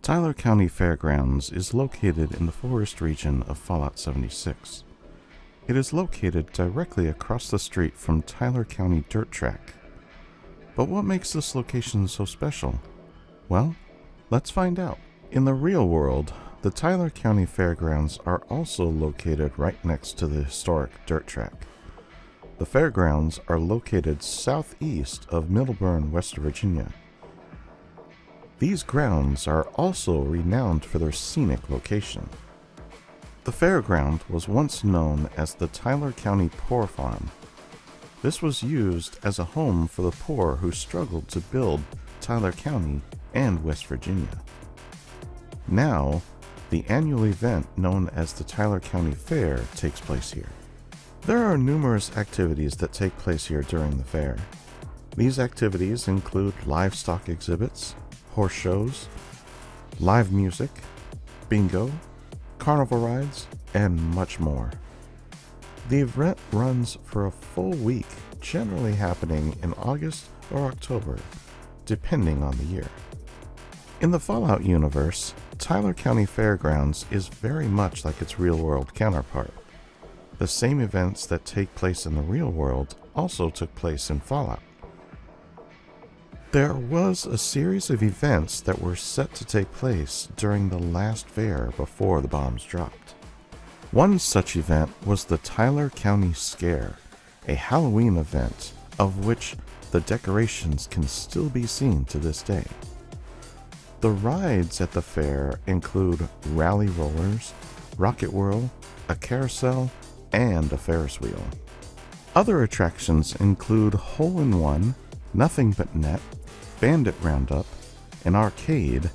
Tyler County Fairgrounds is located in the forest region of Fallout 76. It is located directly across the street from Tyler County Dirt Track. But what makes this location so special? Well, let's find out. In the real world, the Tyler County Fairgrounds are also located right next to the historic dirt track. The fairgrounds are located southeast of Middleburn, West Virginia. These grounds are also renowned for their scenic location. The fairground was once known as the Tyler County Poor Farm. This was used as a home for the poor who struggled to build Tyler County and West Virginia. Now, the annual event known as the Tyler County Fair takes place here. There are numerous activities that take place here during the fair. These activities include livestock exhibits, horse shows, live music, bingo, carnival rides, and much more. The event runs for a full week, generally happening in August or October, depending on the year. In the Fallout universe, Tyler County Fairgrounds is very much like its real-world counterpart. The same events that take place in the real world also took place in Fallout. There was a series of events that were set to take place during the last fair before the bombs dropped. One such event was the Tyler County Scare, a Halloween event of which the decorations can still be seen to this day. The rides at the fair include rally rollers, rocket whirl, a carousel, and a Ferris wheel. Other attractions include hole-in-one, nothing but net, bandit roundup, an arcade,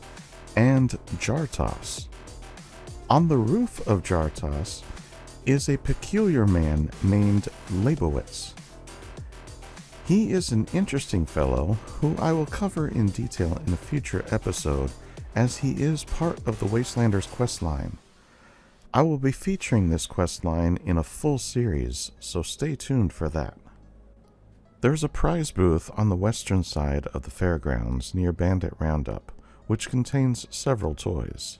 and jar toss. On the roof of jar toss is a peculiar man named Leibowitz. He is an interesting fellow who I will cover in detail in a future episode, as he is part of the Wastelanders questline. I will be featuring this questline in a full series, so stay tuned for that. There's a prize booth on the western side of the fairgrounds near Bandit Roundup, which contains several toys.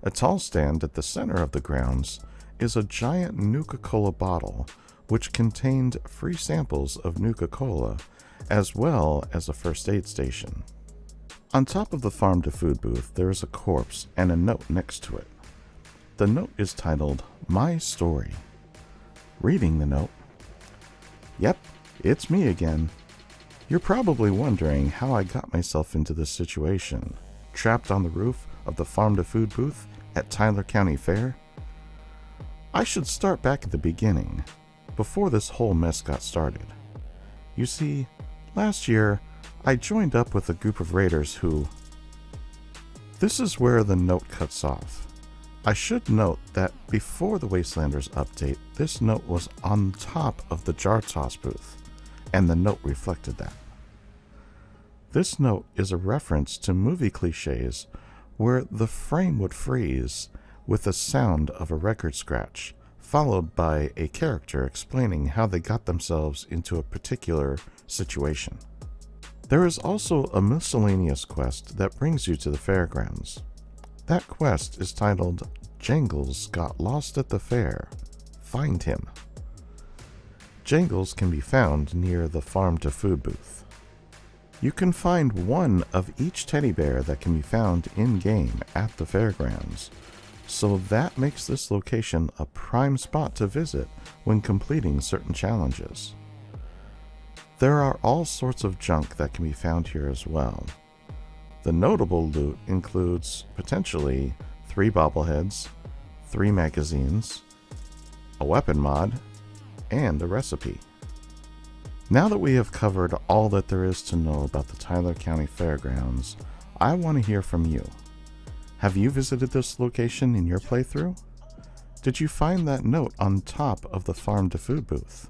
A tall stand at the center of the grounds is a giant Nuka-Cola bottle, which contained free samples of Nuka-Cola, as well as a first aid station. On top of the farm-to-food booth, there is a corpse and a note next to it. The note is titled, "My Story." Reading the note, "Yep, it's me again. You're probably wondering how I got myself into this situation, trapped on the roof of the farm-to-food booth at Tyler County Fair. I should start back at the beginning, before this whole mess got started. You see, last year, I joined up with a group of raiders who..." This is where the note cuts off. I should note that before the Wastelanders update, this note was on top of the jar toss booth, and the note reflected that. This note is a reference to movie cliches where the frame would freeze with the sound of a record scratch, followed by a character explaining how they got themselves into a particular situation. There is also a miscellaneous quest that brings you to the fairgrounds. That quest is titled, "Jangles Got Lost at the Fair. Find Him." Jangles can be found near the farm-to-food booth. You can find one of each teddy bear that can be found in-game at the fairgrounds, so that makes this location a prime spot to visit when completing certain challenges. There are all sorts of junk that can be found here as well. The notable loot includes, potentially, 3 bobbleheads, 3 magazines, a weapon mod, and a recipe. Now that we have covered all that there is to know about the Tyler County Fairgrounds, I want to hear from you. Have you visited this location in your playthrough? Did you find that note on top of the farm-to-food booth?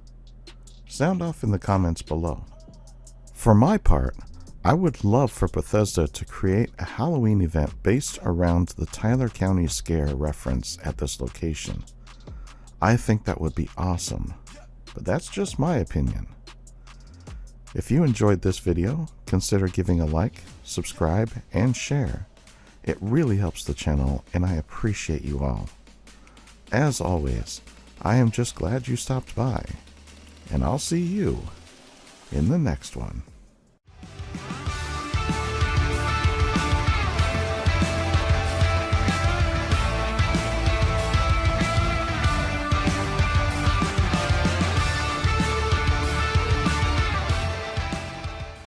Sound off in the comments below. For my part, I would love for Bethesda to create a Halloween event based around the Tyler County Scare reference at this location. I think that would be awesome, but that's just my opinion. If you enjoyed this video, consider giving a like, subscribe, and share. It really helps the channel, and I appreciate you all. As always, I am just glad you stopped by, and I'll see you in the next one.